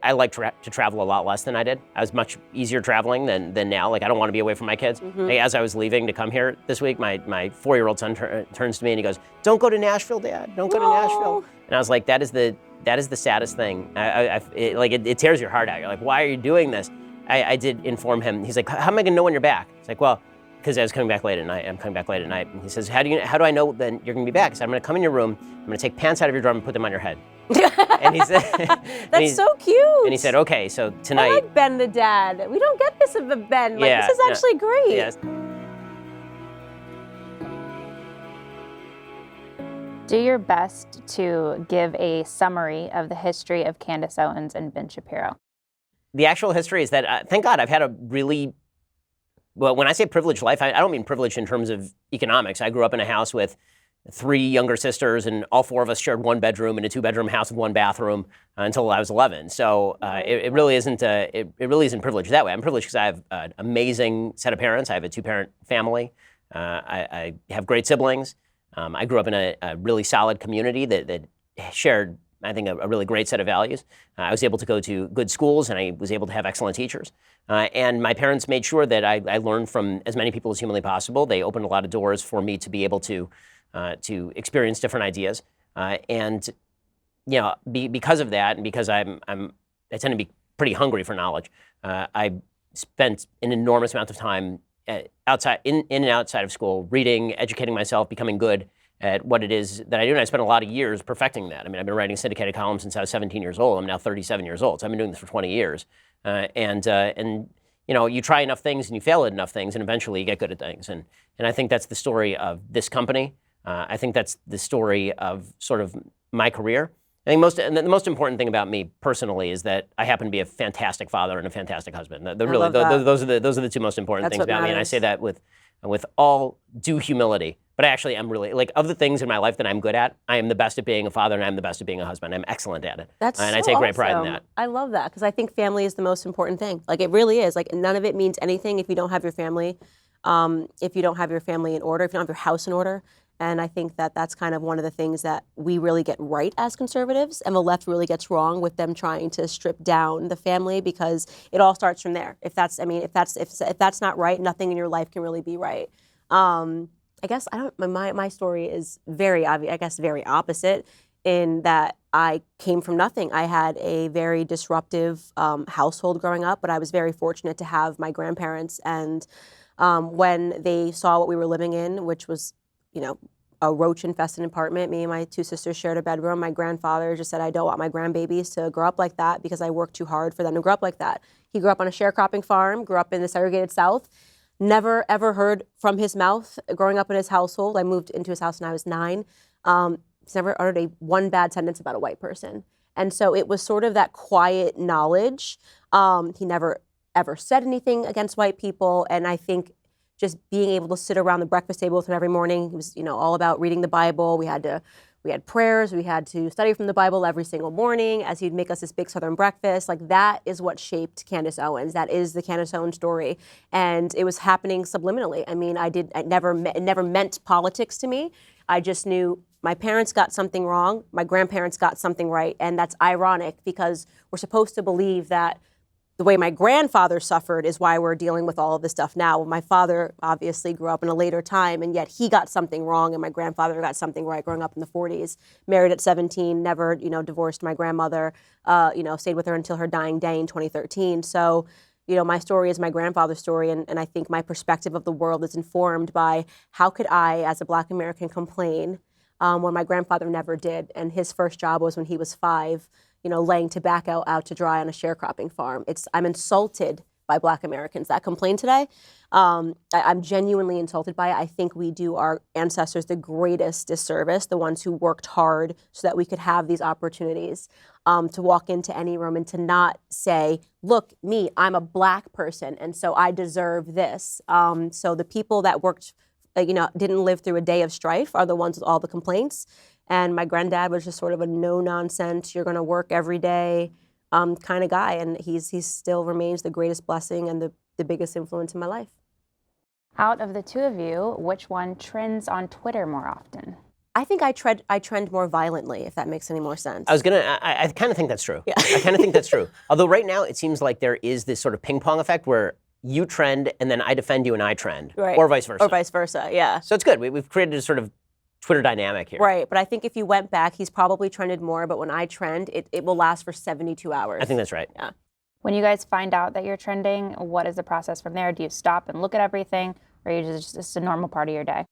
I like to travel a lot less than I did. I was much easier traveling than now. Like, I don't want to be away from my kids. Like, as I was leaving to come here this week, my 4-year-old son turns to me and he goes, "Don't go to Nashville, Dad. Don't go to Nashville." And I was like, that is the saddest thing. It tears your heart out. You're like, why are you doing this? I did inform him. He's like, how am I gonna know when you're back? It's like, well, because I was coming back late at night. I'm coming back late at night. And he says, how do I know then you're gonna be back? I said, I'm gonna come in your room. I'm gonna take pants out of your drum and put them on your head. And he said, That's so cute. And he said, okay, so tonight. I like Ben the dad. We don't get this of a Ben. Like, this is actually great. Yes. Do your best to give a summary of the history of Candace Owens and Ben Shapiro. The actual history is that, thank God, I've had a really, well, when I say privileged life, I don't mean privileged in terms of economics. I grew up in a house with 3 younger sisters, and all 4 of us shared 1 bedroom in a 2-bedroom house with 1 bathroom until I was 11. So it really isn't privileged that way. I'm privileged because I have an amazing set of parents. I have a 2-parent family. I have great siblings. I grew up in a really solid community that shared, I think, a really great set of values. I was able to go to good schools, and I was able to have excellent teachers. And my parents made sure that I learned from as many people as humanly possible. They opened a lot of doors for me to be able to experience different ideas. And because of that, and because I tend to be pretty hungry for knowledge, I spent an enormous amount of time outside, in and outside of school, reading, educating myself, becoming good at what it is that I do. And I spent a lot of years perfecting that. I mean, I've been writing syndicated columns since I was 17 years old. I'm now 37 years old. So I've been doing this for 20 years. And you try enough things and you fail at enough things, and eventually you get good at things. And I think that's the story of this company. I think that's the story of sort of my career. I think the most important thing about me personally is that I happen to be a fantastic father and a fantastic husband. Those are the 2 most important things about me, and I say that with all due humility. But I actually am really, like, of the things in my life that I'm good at, I am the best at being a father, and I'm the best at being a husband. I'm excellent at it. I take great pride in that. I love that, because I think family is the most important thing. Like, it really is. Like, none of it means anything if you don't have your family, if you don't have your family in order, if you don't have your house in order. And I think that that's kind of one of the things that we really get right as conservatives, and the left really gets wrong with them trying to strip down the family, because it all starts from there. If that's not right, nothing in your life can really be right. I guess my story is very obvious. I guess very opposite, in that I came from nothing. I had a very disruptive household growing up, but I was very fortunate to have my grandparents. And when they saw what we were living in, which was, a roach-infested apartment. Me and my 2 sisters shared a bedroom. My grandfather just said, I don't want my grandbabies to grow up like that, because I worked too hard for them to grow up like that. He grew up on a sharecropping farm, grew up in the segregated South. Never, ever heard from his mouth growing up in his household. I moved into his house when I was 9. He's never uttered one bad sentence about a white person. And so it was sort of that quiet knowledge. He never, ever said anything against white people. And I think just being able to sit around the breakfast table with him every morning. He was, all about reading the Bible. We had prayers. We had to study from the Bible every single morning as he'd make us this big Southern breakfast. Like, that is what shaped Candace Owens. That is the Candace Owens story. And it was happening subliminally. I mean, it never meant politics to me. I just knew my parents got something wrong. My grandparents got something right. And that's ironic, because we're supposed to believe that the way my grandfather suffered is why we're dealing with all of this stuff now. My father obviously grew up in a later time, and yet he got something wrong, and my grandfather got something right growing up in the 40s. Married at 17, never, divorced my grandmother, stayed with her until her dying day in 2013. So, my story is my grandfather's story, and I think my perspective of the world is informed by how could I, as a Black American, complain when my grandfather never did, and his first job was when he was 5, laying tobacco out to dry on a sharecropping farm. I'm insulted by Black Americans that complain today. I'm genuinely insulted by it. I think we do our ancestors the greatest disservice, the ones who worked hard so that we could have these opportunities to walk into any room and to not say, look, me, I'm a Black person, and so I deserve this. So the people that worked, didn't live through a day of strife are the ones with all the complaints. And my granddad was just sort of a no-nonsense, you're going to work every day kind of guy. And he still remains the greatest blessing and the biggest influence in my life. Out of the 2 of you, which one trends on Twitter more often? I think I trend more violently, if that makes any more sense. I kind of think that's true. Yeah. I kind of think that's true. Although right now it seems like there is this sort of ping pong effect where you trend and then I defend you and I trend, Right. or vice versa. Or vice versa, yeah. So it's good. We've created a sort of Twitter dynamic here. Right, but I think if you went back, he's probably trended more, but when I trend, it will last for 72 hours. I think that's right. Yeah. When you guys find out that you're trending, what is the process from there? Do you stop and look at everything, or are you just a normal part of your day?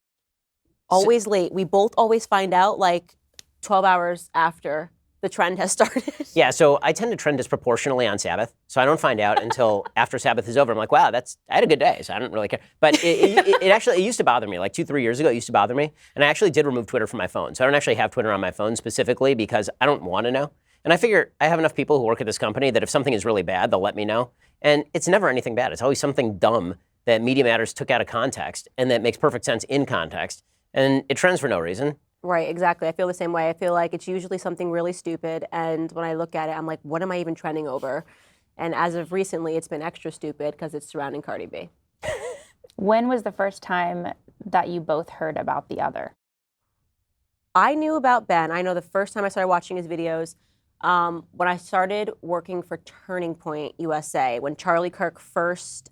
Always late. We both always find out like 12 hours after the trend has started. Yeah, so I tend to trend disproportionately on Sabbath, so I don't find out until after Sabbath is over. I'm like, wow, I had a good day, so I don't really care. But it used to bother me. Like 2-3 years ago, it used to bother me. And I actually did remove Twitter from my phone. So I don't actually have Twitter on my phone specifically because I don't want to know. And I figure I have enough people who work at this company that if something is really bad, they'll let me know. And it's never anything bad. It's always something dumb that Media Matters took out of context and that makes perfect sense in context. And it trends for no reason. Right, exactly. I feel the same way. I feel like it's usually something really stupid, and when I look at it, I'm like, what am I even trending over? And as of recently, it's been extra stupid because it's surrounding Cardi B. When was the first time that you both heard about the other? I knew about Ben. I know the first time I started watching his videos, when I started working for Turning Point USA, when Charlie Kirk first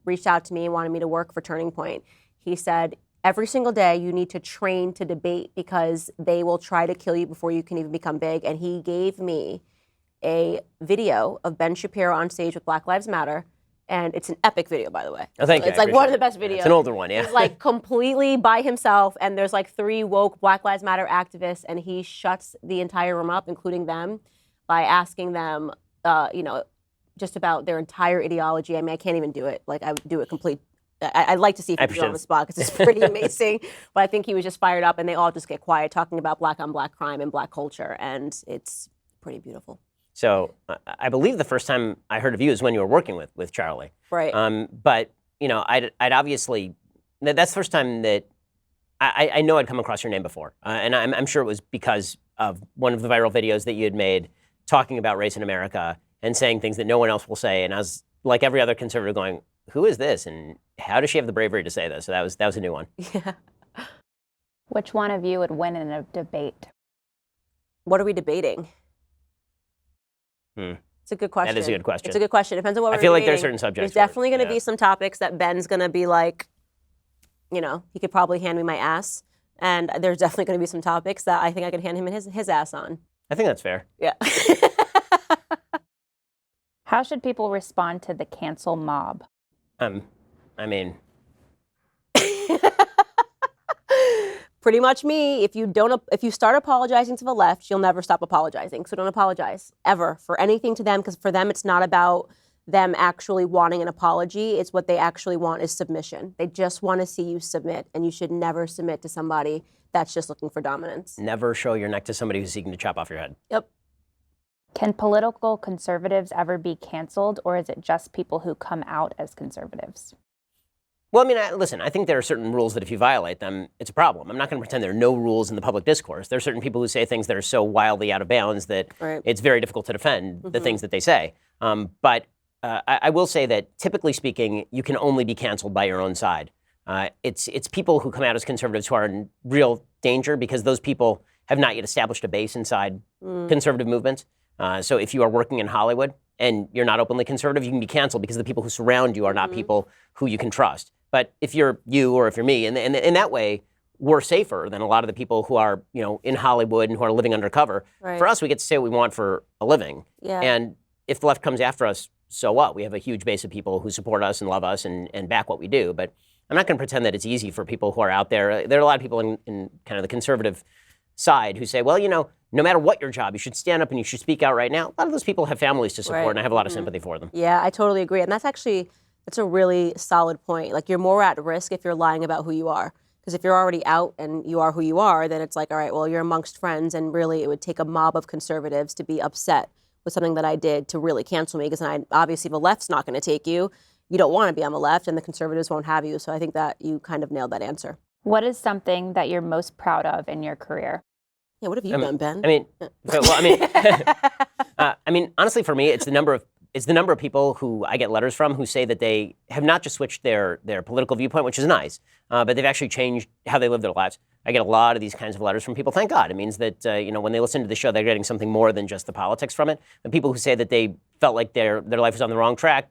reached out to me and wanted me to work for Turning Point, he said, every single day you need to train to debate because they will try to kill you before you can even become big. And he gave me a video of Ben Shapiro on stage with Black Lives Matter. And it's an epic video, by the way. Oh, thank you. It's like one of the best videos. It's an older one, yeah. He's like completely by himself, and there's like 3 woke Black Lives Matter activists, and he shuts the entire room up, including them, by asking them, just about their entire ideology. I mean, I can't even do it. Like, I would do it complete. I'd like to see if he could do it on the spot because it's pretty amazing. But I think he was just fired up, and they all just get quiet talking about black on black crime and black culture, and it's pretty beautiful. So I believe the first time I heard of you is when you were working with Charlie. Right. But I'd obviously that's the first time that I know I'd come across your name before, and I'm sure it was because of one of the viral videos that you had made talking about race in America and saying things that no one else will say. And I was like every other conservative, going, "Who is this? And how does she have the bravery to say this?" So that was a new one. Yeah. Which one of you would win in a debate? What are we debating? It's a good question. That is a good question. It's a good question. Depends on what we're debating. I feel like debating. there's certain subjects. There's definitely going to be some topics that Ben's going to be like, he could probably hand me my ass. And there's definitely going to be some topics that I think I could hand him his ass on. I think that's fair. Yeah. How should people respond to the cancel mob? I mean, pretty much me. If you start apologizing to the left, you'll never stop apologizing. So don't apologize ever for anything to them, because for them it's not about them actually wanting an apology. It's what they actually want is submission. They just want to see you submit, and you should never submit to somebody that's just looking for dominance. never show your neck to somebody who's seeking to chop off your head. Yep. Can political conservatives ever be canceled, or is it just people who come out as conservatives? Well, I mean, listen, I think there are certain rules that if you violate them, it's a problem. I'm not going to pretend there are no rules in the public discourse. There are certain people who say things that are so wildly out of bounds that it's very difficult to defend the things that they say. But I will say that typically speaking, you can only be canceled by your own side. It's people who come out as conservatives who are in real danger because those people have not yet established a base inside conservative movements. So if you are working in Hollywood and you're not openly conservative, you can be canceled because the people who surround you are not people who you can trust. But if you're you or if you're me, and in that way, we're safer than a lot of the people who are, in Hollywood and who are living undercover. Right. For us, we get to say what we want for a living. Yeah. And if the left comes after us, so what? We have a huge base of people who support us and love us and back what we do. But I'm not going to pretend that it's easy for people who are out there. There are a lot of people in kind of the conservative side who say, well, no matter what your job, you should stand up and you should speak out right now. A lot of those people have families to support, and I have a lot of sympathy for them. Yeah, I totally agree. And that's a really solid point. Like, you're more at risk if you're lying about who you are. Because if you're already out and you are who you are, then it's like, all right, well, you're amongst friends, and really it would take a mob of conservatives to be upset with something that I did to really cancel me. Because obviously the left's not going to take you. You don't want to be on the left, and the conservatives won't have you. So I think that you kind of nailed that answer. What is something that you're most proud of in your career? Yeah, what have you done, Ben? I mean, honestly, for me, it's the number of it's the number of people who I get letters from who say that they have not just switched their political viewpoint, which is nice, but they've actually changed how they live their lives. I get a lot of these kinds of letters from people. Thank God. It means that when they listen to the show, they're getting something more than just the politics from it. And people who say that they felt like their life was on the wrong track.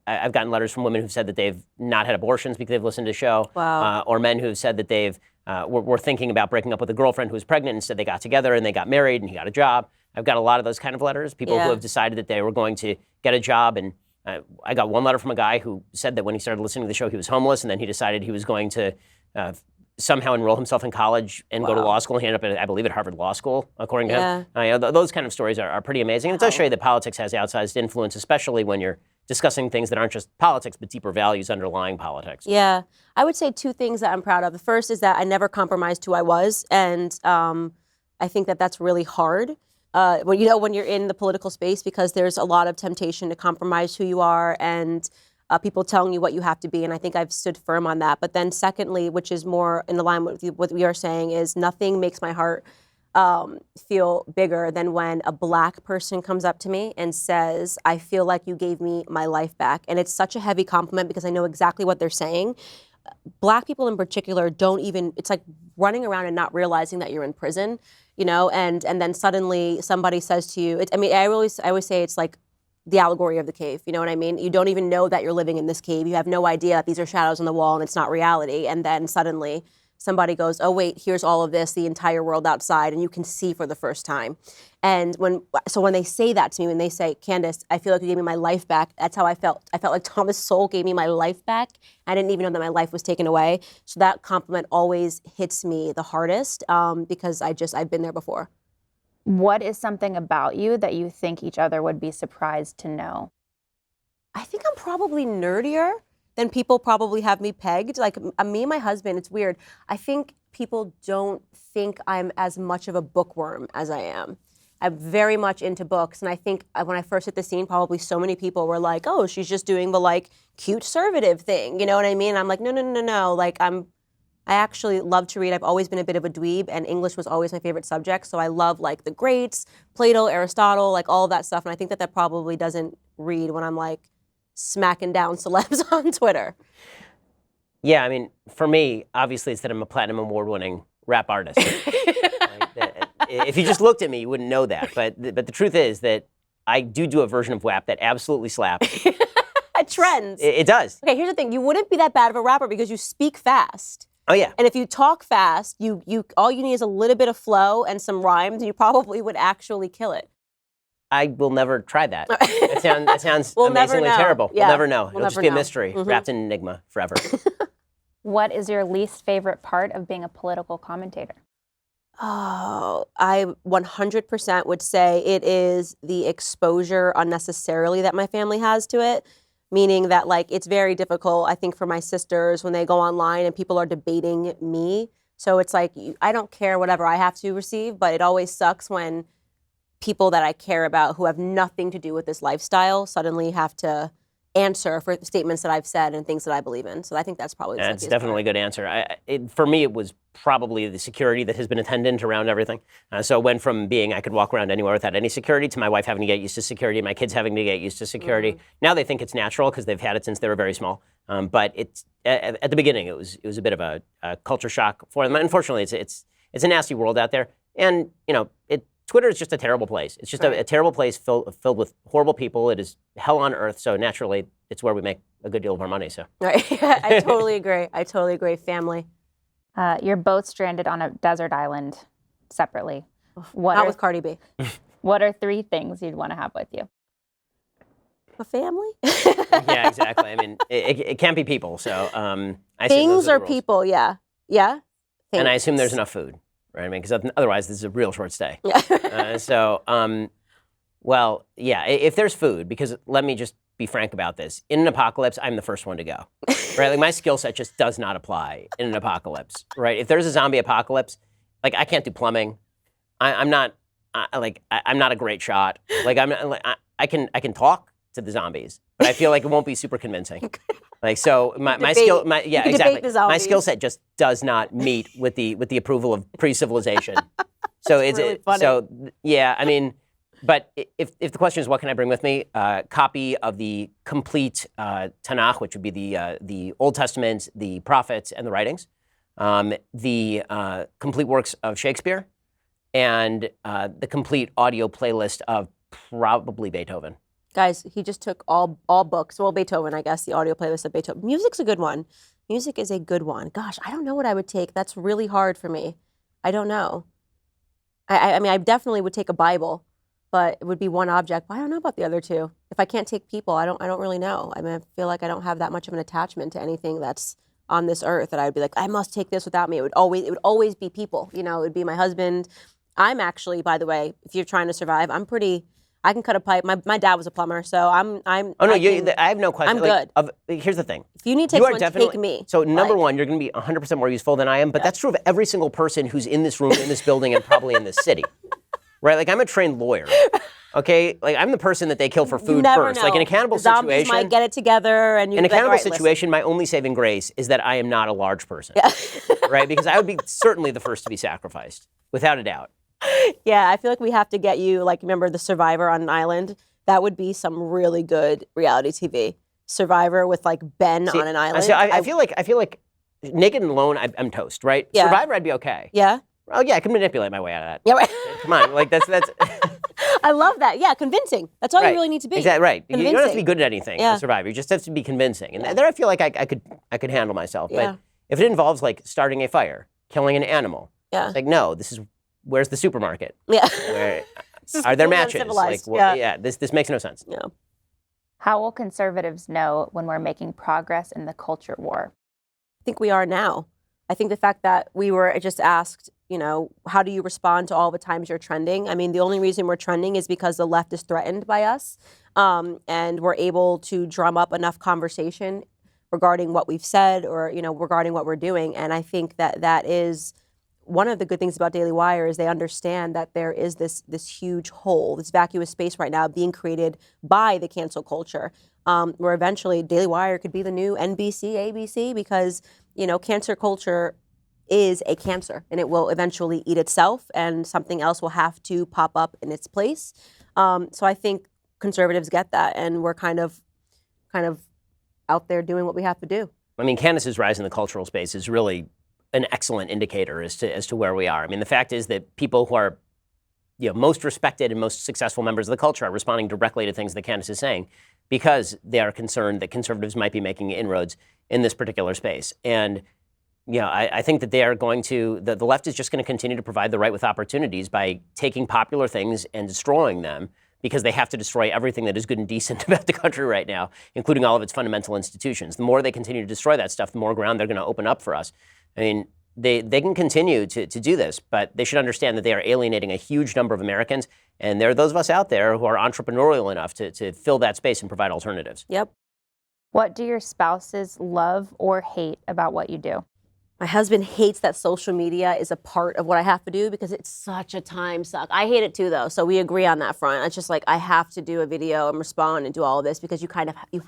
I've gotten letters from women who've said that they've not had abortions because they've listened to the show, Wow. or men who've said that they've were thinking about breaking up with a girlfriend who was pregnant. Instead, they got together and they got married and he got a job. I've got a lot of those kind of letters. People who have decided that they were going to get a job. And I got one letter from a guy who said that when he started listening to the show, he was homeless, and then he decided he was going to somehow enroll himself in college and go to law school. He ended up, I believe, at Harvard Law School, according to him. Those kind of stories are pretty amazing. And it does show you that politics has outsized influence, especially when you're discussing things that aren't just politics, but deeper values underlying politics. Yeah. I would say two things that I'm proud of. The first is that I never compromised who I was, and I think that that's really hard. When you're in the political space, because there's a lot of temptation to compromise who you are and people telling you what you have to be, and I think I've stood firm on that. But then secondly, which is more in line with what we are saying, is nothing makes my heart feel bigger than when a Black person comes up to me and says, I feel like you gave me my life back. And it's such a heavy compliment because I know exactly what they're saying. Black people in particular don't even, it's like running around and not realizing that you're in prison, and then suddenly somebody says to you, I always say it's like the allegory of the cave, you know what I mean? You don't even know that you're living in this cave. You have no idea that these are shadows on the wall and it's not reality. And then suddenly somebody goes, oh wait, here's all of this, the entire world outside, and you can see for the first time. And when they say that to me, when they say, Candace, I feel like you gave me my life back, that's how I felt. I felt like Thomas Sowell gave me my life back. I didn't even know that my life was taken away. So that compliment always hits me the hardest because I've been there before. What is something about you that you think each other would be surprised to know? I think I'm probably nerdier than people probably have me pegged. Like me and my husband, it's weird. I think people don't think I'm as much of a bookworm as I am. I'm very much into books, and I think when I first hit the scene, probably so many people were like, oh, she's just doing the like cute conservative thing, you know what I mean? I'm like, no. Like I actually love to read. I've always been a bit of a dweeb, and English was always my favorite subject. So I love like the greats, Plato, Aristotle, like all of that stuff. And I think that probably doesn't read when I'm like smacking down celebs on Twitter. Yeah, I mean, for me, obviously it's that I'm a platinum award-winning rap artist. If you just looked at me, you wouldn't know that. But the truth is that I do a version of WAP that absolutely slaps. It trends. It does. Okay, here's the thing. You wouldn't be that bad of a rapper because you speak fast. Oh, yeah. And if you talk fast, you all you need is a little bit of flow and some rhymes, and you probably would actually kill it. I will never try that. That sounds We'll amazingly terrible. Yeah. We'll never know. It'll We'll just never be a know. mystery, wrapped in enigma forever. What is your least favorite part of being a political commentator? Oh, I 100% would say it is the exposure unnecessarily that my family has to it. Meaning that like it's very difficult, I think, for my sisters when they go online and people are debating me. So it's like, I don't care whatever I have to receive, but it always sucks when people that I care about who have nothing to do with this lifestyle suddenly have to answer for statements that I've said and things that I believe in. So I think that's probably the That's luckiest definitely a part. good answer. For me, it was probably the security that has been attendant around everything. So it went from being I could walk around anywhere without any security to my wife having to get used to security, my kids having to get used to security. Now they think it's natural because they've had it since they were very small. But it's at the beginning, it was a bit of a culture shock for them. Unfortunately, it's a nasty world out there, and Twitter is just a terrible place. It's just a terrible place filled with horrible people. It is hell on earth. So naturally, it's where we make a good deal of our money. So Right. I totally agree. Family. You're both stranded on a desert island separately. Not with Cardi B. What are 3 things you'd want to have with you? A family? yeah, exactly. I mean, it can't be people. So I assume those Things are or the rules. people, yeah. Yeah? And I assume there's Things. enough food, right? I mean, because otherwise this is a real short stay. Yeah. Well, yeah, if there's food, because let me just be frank about this. In an apocalypse, I'm the first one to go, right? Like my skill set just does not apply in an apocalypse, right? If there's a zombie apocalypse, like I can't do plumbing. I'm not a great shot. Like I can talk to the zombies, but I feel like it won't be super convincing. Like so, my skill, yeah, you exactly. debate the My zombies. skill set just does not meet with the approval of pre-civilization. So That's really funny. so yeah. I mean, But if the question is what can I bring with me, copy of the complete Tanakh, which would be the Old Testament, the prophets, and the writings, the complete works of Shakespeare, and the complete audio playlist of probably Beethoven. Guys, he just took all books. Well, Beethoven, I guess, the audio playlist of Beethoven. Music's a good one. Music is a good one. Gosh, I don't know what I would take. That's really hard for me. I don't know. I mean, I definitely would take a Bible, but it would be one object. But I don't know about the other two. If I can't take people, I don't really know. I mean, I feel like I don't have that much of an attachment to anything that's on this earth that I'd be like, I must take this without me. It would always be people. You know, it would be my husband. I'm actually, by the way, if you're trying to survive, I can cut a pipe. My dad was a plumber, so I'm. Oh no, I have no question. I'm good. Here's the thing. If you need to take someone, take me. So number one, you're going to be 100% more useful than I am, but that's true of every single person who's in this room, in this building, and probably in this city, right? Like I'm a trained lawyer. Okay, like I'm the person that they kill for food first. Know. Like in a cannibal Zombies situation, might get it together, and in a cannibal situation, my only saving grace is that I am not a large person, right? Because I would be certainly the first to be sacrificed, without a doubt. Yeah, I feel like we have to get you, like, remember The Survivor on an island? That would be some really good reality TV. Survivor with, like, Ben on an island. I feel like naked and alone, I'm toast, right? Yeah. Survivor, I'd be okay. Yeah? Oh, yeah, I can manipulate my way out of that. Yeah, right. Come on, like, that's... I love that. Yeah, convincing. That's all you really need to be. Exactly, right. You Convincing. don't have to be good at anything as a Survivor. You just have to be convincing. And there I feel like I could handle myself. Yeah. But if it involves, like, starting a fire, killing an animal, it's like, no, this is... Where's the supermarket? Yeah. Where, are there matches? Like, this makes no sense. Yeah. How will conservatives know when we're making progress in the culture war? I think we are now. I think the fact that we were just asked, you know, how do you respond to all the times you're trending? I mean, the only reason we're trending is because the left is threatened by us, and we're able to drum up enough conversation regarding what we've said or, you know, regarding what we're doing. And I think that is one of the good things about Daily Wire is they understand that there is this huge hole, this vacuous space right now being created by the cancel culture, where eventually Daily Wire could be the new NBC, ABC, because, you know, cancer culture is a cancer and it will eventually eat itself and something else will have to pop up in its place. So I think conservatives get that, and we're kind of out there doing what we have to do. I mean, Candace's rise in the cultural space is really an excellent indicator as to where we are. I mean, the fact is that people who are, you know, most respected and most successful members of the culture are responding directly to things that Candace is saying because they are concerned that conservatives might be making inroads in this particular space. And, you know, I think that they are going to, the left is just going to continue to provide the right with opportunities by taking popular things and destroying them, because they have to destroy everything that is good and decent about the country right now, including all of its fundamental institutions. The more they continue to destroy that stuff, the more ground they're going to open up for us. I mean, they can continue to do this, but they should understand that they are alienating a huge number of Americans, and there are those of us out there who are entrepreneurial enough to fill that space and provide alternatives. Yep. What do your spouses love or hate about what you do? My husband hates that social media is a part of what I have to do because it's such a time suck. I hate it too, though, so we agree on that front. It's just like I have to do a video and respond and do all of this because you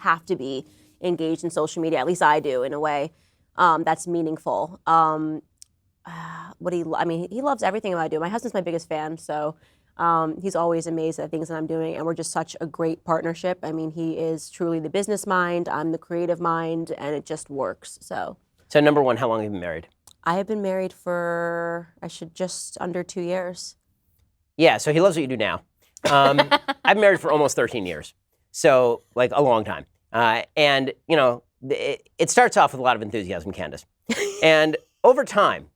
have to be engaged in social media. At least I do, in a way that's meaningful. He loves everything I do. My husband's my biggest fan, so he's always amazed at things that I'm doing, and we're just such a great partnership. I mean, he is truly the business mind, I'm the creative mind, and it just works. So number one, how long have you been married? I have been married for, just under 2 years. Yeah, so he loves what you do now. I've been married for almost 13 years, so like a long time. And, you know, it starts off with a lot of enthusiasm, Candace. And over time,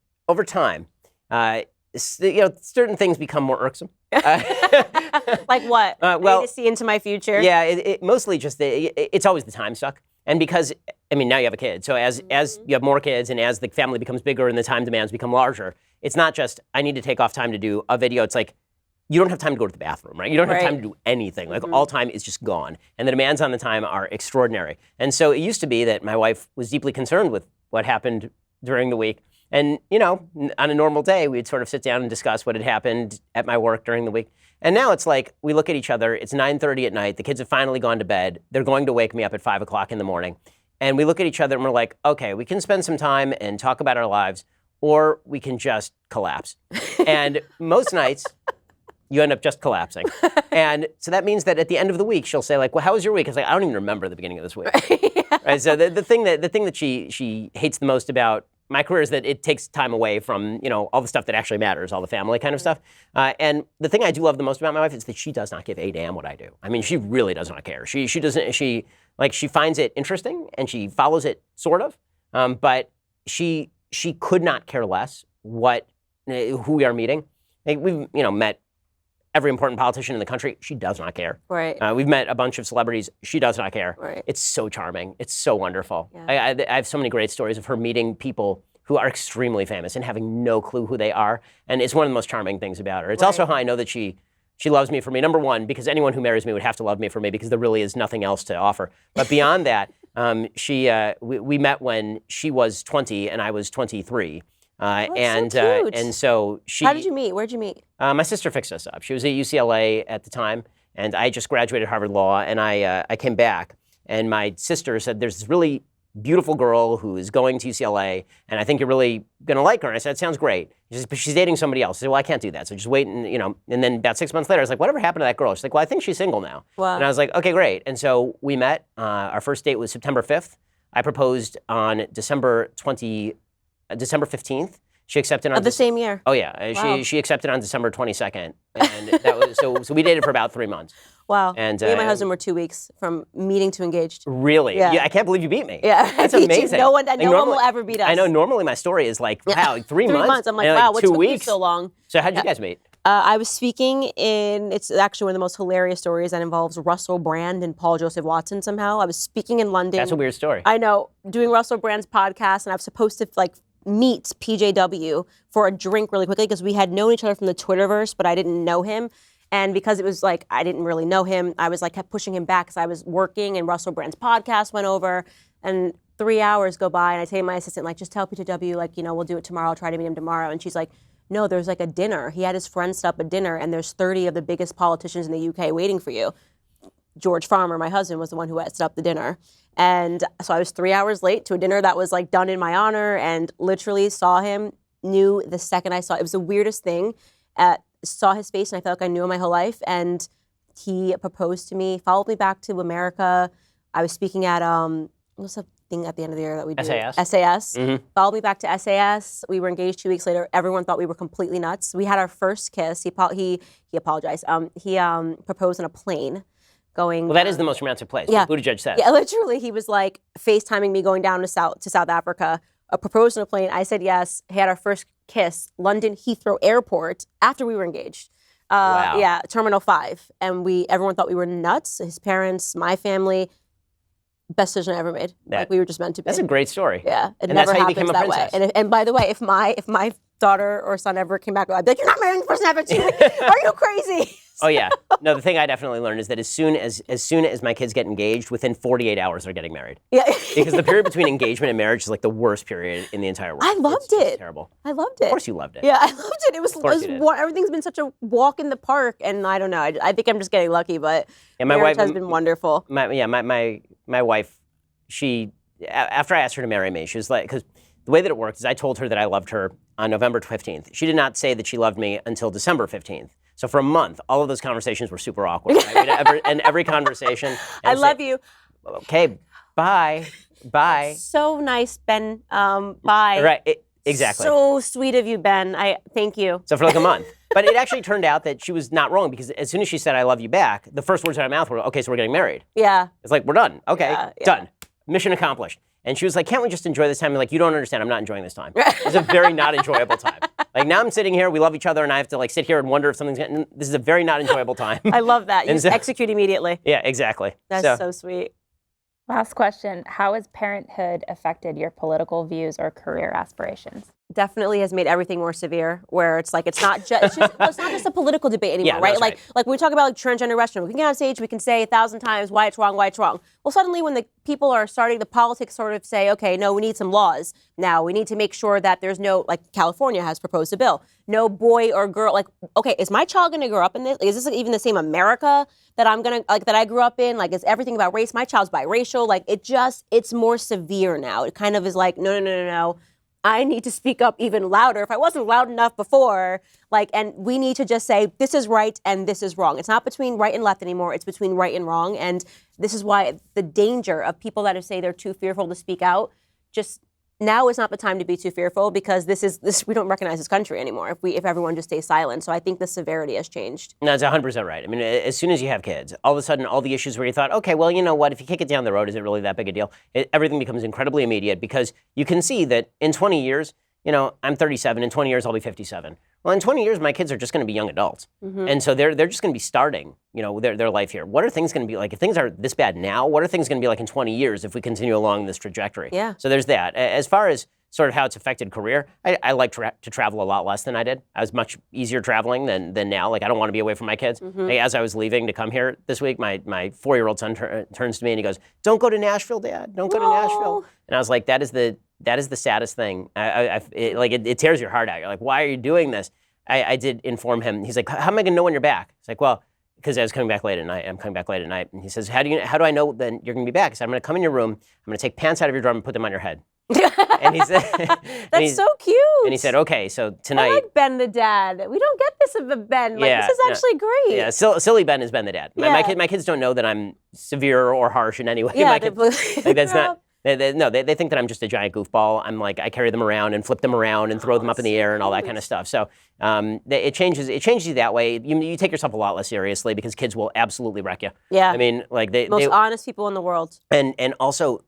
certain things become more irksome. Like what? I need to see into my future? Yeah, mostly just, it's always the time suck. And because, I mean, now you have a kid. So as you have more kids and as the family becomes bigger and the time demands become larger, it's not just, I need to take off time to do a video. It's like, you don't have time to go to the bathroom, right? You don't have time to do anything. Like all time is just gone. And the demands on the time are extraordinary. And so it used to be that my wife was deeply concerned with what happened during the week. And, you know, on a normal day, we'd sort of sit down and discuss what had happened at my work during the week. And now it's like, we look at each other, it's 9:30 at night, the kids have finally gone to bed, they're going to wake me up at 5 o'clock in the morning. And we look at each other and we're like, okay, we can spend some time and talk about our lives, or we can just collapse. And most nights, You end up just collapsing. And so that means that at the end of the week, she'll say like, well, how was your week? It's like, I don't even remember the beginning of this week. Right? So the thing that she hates the most about my career is that it takes time away from, all the stuff that actually matters, all the family kind of stuff. And the thing I do love the most about my wife is that she does not give a damn what I do. I mean, she really does not care. She finds it interesting and she follows it sort of, but she could not care less who we are meeting. Like, we've met every important politician in the country. She does not care. Right. We've met a bunch of celebrities. She does not care. Right. It's so charming. It's so wonderful. Yeah. I have so many great stories of her meeting people who are extremely famous and having no clue who they are. And it's one of the most charming things about her. It's also how I know that she loves me for me. Number one, because anyone who marries me would have to love me for me because there really is nothing else to offer. But beyond that, we met when she was 20 and I was 23. So cute. And so she. How did you meet? Where'd you meet? My sister fixed us up. She was at UCLA at the time, and I just graduated Harvard Law, and I came back, and my sister said, there's this really beautiful girl who is going to UCLA, and I think you're really going to like her. And I said, sounds great. She said, but she's dating somebody else. I said, well, I can't do that. So just wait, and and then about 6 months later, I was like, whatever happened to that girl? She's like, well, I think she's single now. Wow. And I was like, okay, great. And so we met. Our first date was September 5th. I proposed on December 15th. She accepted on the same year. Oh yeah, Wow. she accepted on December 22nd, and that was so we dated for about 3 months. Wow. And me and my husband were 2 weeks from meeting to engaged. Really? Yeah. I can't believe you beat me. Yeah, That's I beat you. amazing. No one will ever beat us. I know. Normally my story is like, wow, 3 months. 3 months. I'm like, and wow, what 2 took you weeks? so long? So how did you guys meet? I was speaking it's actually one of the most hilarious stories that involves Russell Brand and Paul Joseph Watson somehow. I was speaking in London. That's a weird story. I know, doing Russell Brand's podcast, and I was supposed to meet PJW for a drink really quickly because we had known each other from the Twitterverse, but I didn't know him. And because it was I didn't really know him, I was kept pushing him back because I was working and Russell Brand's podcast went over, and 3 hours go by and I say to my assistant, just tell PJW, we'll do it tomorrow, I'll try to meet him tomorrow. And she's like, no, there's a dinner. He had his friends set up a dinner and there's 30 of the biggest politicians in the UK waiting for you. George Farmer, my husband, was the one who set up the dinner. And so I was 3 hours late to a dinner that was done in my honor, and literally saw him, knew the second I saw it. It was the weirdest thing. Saw his face and I felt like I knew him my whole life. And he proposed to me, followed me back to America. I was speaking at, what's the thing at the end of the year that we do? SAS. SAS. Mm-hmm. Followed me back to SAS. We were engaged 2 weeks later. Everyone thought we were completely nuts. We had our first kiss. He apologized. He proposed on a plane. Going. Well, that is the most romantic place. Yeah. Buttigieg said. Yeah, literally, he was FaceTiming me going down to South Africa. Proposed on a plane. I said yes. He had our first kiss, London Heathrow Airport, after we were engaged. Wow. Yeah, Terminal 5, and everyone thought we were nuts. His parents, my family. Best decision I ever made. We were just meant to be. That's a great story. Yeah, it and never that's how you happens became a that princess. way. And by the way, if my daughter or son ever came back, I'd be like, you're not marrying the person ever. Are you crazy? Oh yeah. No, the thing I definitely learned is that as soon as my kids get engaged, within 48 hours they're getting married. Yeah. Because the period between engagement and marriage is the worst period in the entire world. I loved it. It's terrible. I loved it. Of course you loved it. Yeah, I loved it. It was you did. everything's been such a walk in the park, and I don't know. I think I'm just getting lucky, but And my marriage wife has been wonderful. My wife, she after I asked her to marry me, she was because the way that it worked is I told her that I loved her on November 15th. She did not say that she loved me until December 15th. So for a month, all of those conversations were super awkward. Right? Every conversation. I love you. Okay, bye. So nice, Ben. Bye. Right, exactly. So sweet of you, Ben. I thank you. So for a month. But it actually turned out that she was not wrong because as soon as she said, I love you back, the first words out of my mouth were, okay, so we're getting married. Yeah. It's we're done. Okay, Yeah. done. Mission accomplished. And she was like, can't we just enjoy this time? I'm you don't understand. I'm not enjoying this time. It's a very not enjoyable time. Now I'm sitting here, we love each other, and I have to sit here and wonder if something's going to... This is a very not enjoyable time. I love that. You And just execute immediately. Yeah, exactly. That's so sweet. Last question. How has parenthood affected your political views or career aspirations? Definitely has made everything more severe, where it's it's not just it's not just a political debate anymore, Yeah, right? that's Like we talk about transgender restaurant, we can get on stage, we can say 1,000 times why it's wrong. Well, suddenly when the people are starting, the politics sort of say, okay, no, we need some laws. Now we need to make sure that there's no, California has proposed a bill, no boy or girl, okay, is my child gonna grow up in this? Is this even the same America that I'm gonna, that I grew up in? Is everything about race? My child's biracial. It's more severe now. It kind of is no. I need to speak up even louder. If I wasn't loud enough before, and we need to just say, this is right and this is wrong. It's not between right and left anymore. It's between right and wrong. And this is why the danger of people that say they're too fearful to speak out, just now is not the time to be too fearful, because this we don't recognize this country anymore if everyone just stays silent. So I think the severity has changed. No, it's 100% right. I mean, as soon as you have kids, all of a sudden, all the issues where you thought, okay, well, you know what, if you kick it down the road, is it really that big a deal? Everything becomes incredibly immediate, because you can see that in 20 years, I'm 37, in 20 years I'll be 57. Well, in 20 years, my kids are just going to be young adults. And so they're just going to be starting, their life here. What are things going to be like? If things are this bad now, what are things going to be like in 20 years if we continue along this trajectory? Yeah. So there's that. As far as sort of how it's affected career, I like to travel a lot less than I did. I was much easier traveling than now. I don't want to be away from my kids. As I was leaving to come here this week, my 4-year-old son turns to me and he goes, "Don't go to Nashville, Dad. Don't go to Nashville." And I was like, that is the saddest thing. It tears your heart out. You're like, why are you doing this? I did inform him. He's like, how am I going to know when you're back? It's like, well, because I was coming back late at night. I'm coming back late at night. And he says, how do I know then you're going to be back? I said, I'm going to come in your room. I'm going to take pants out of your drawer and put them on your head. And he said, That's so cute. And he said, okay, so tonight. I like Ben the dad. We don't get this of a Ben. This is actually great. Yeah, silly Ben is Ben the dad. Yeah. My kids don't know that I'm severe or harsh in any way. Yeah, That's not. They think that I'm just a giant goofball. I'm like, I carry them around and flip them around and throw them up in the air and all that kind of stuff. So it changes you that way. You take yourself a lot less seriously, because kids will absolutely wreck you. Yeah. I mean, most honest people in the world. And also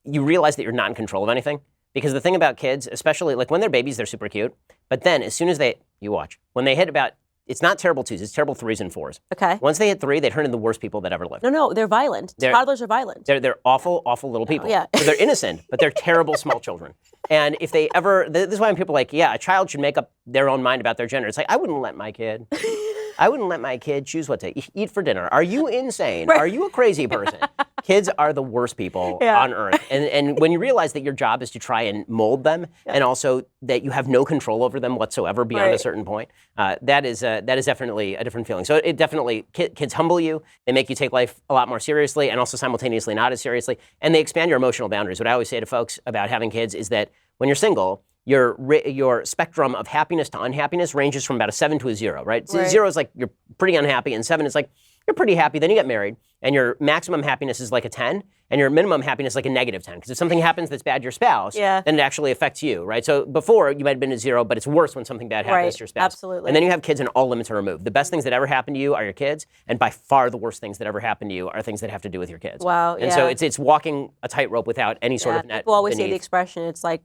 you realize that you're not in control of anything. Because the thing about kids, especially when they're babies, they're super cute. But then as soon as you watch, when they hit about, it's not terrible 2s, it's terrible 3s and 4s. Okay. Once they hit 3, they turn into the worst people that ever lived. No, they're violent. Toddlers are violent. They're awful, awful little people. Yeah. So they're innocent, but they're terrible small children. And if they ever, this is why when people are like, yeah, a child should make up their own mind about their gender. It's like, I wouldn't let my kid choose what to eat for dinner. Are you insane? Right. Are you a crazy person? Kids are the worst people on earth. And when you realize that your job is to try and mold them, and also that you have no control over them whatsoever beyond a certain point, that is definitely a different feeling. So it definitely, kids humble you. They make you take life a lot more seriously, and also simultaneously not as seriously. And they expand your emotional boundaries. What I always say to folks about having kids is that when you're single, your spectrum of happiness to unhappiness ranges from about a 7 to a 0, right? So 0 is like you're pretty unhappy, and 7 is like you're pretty happy. Then you get married, and your maximum happiness is like a 10, and your minimum happiness is like a negative 10. Because if something happens that's bad to your spouse, then it actually affects you, right? So before, you might have been a 0, but it's worse when something bad happens to your spouse. Absolutely. And then you have kids, and all limits are removed. The best things that ever happen to you are your kids, and by far the worst things that ever happen to you are things that have to do with your kids. Wow. And so it's walking a tightrope without any sort of net. People always say beneath. the expression, it's like,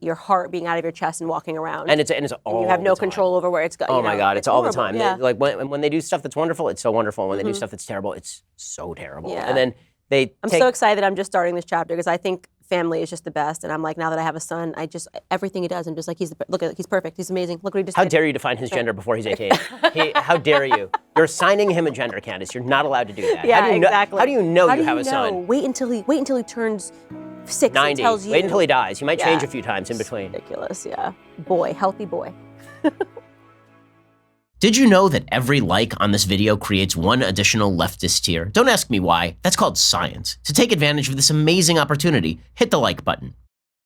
your heart being out of your chest and walking around. And it's all you have no the time. control over where it's going. Oh my God, it's all the time. Yeah. When they do stuff that's wonderful, it's so wonderful. And when they do stuff that's terrible, it's so terrible. Yeah. And then I'm so excited I'm just starting this chapter, because I think family is just the best. And I'm like, now that I have a son, everything he does, I'm just like, he's perfect. He's amazing. Look what he just did. How dare you define his gender before he's 18? How dare you? You're assigning him a gender, Candace. You're not allowed to do that. Yeah, exactly. How do you know you have a son? Wait until he turns 6 90. and tells you. Wait until he dies. He might change a few times in between. Ridiculous, yeah. Healthy boy. Did you know that every like on this video creates one additional leftist tier? Don't ask me why. That's called science. To take advantage of this amazing opportunity, hit the like button.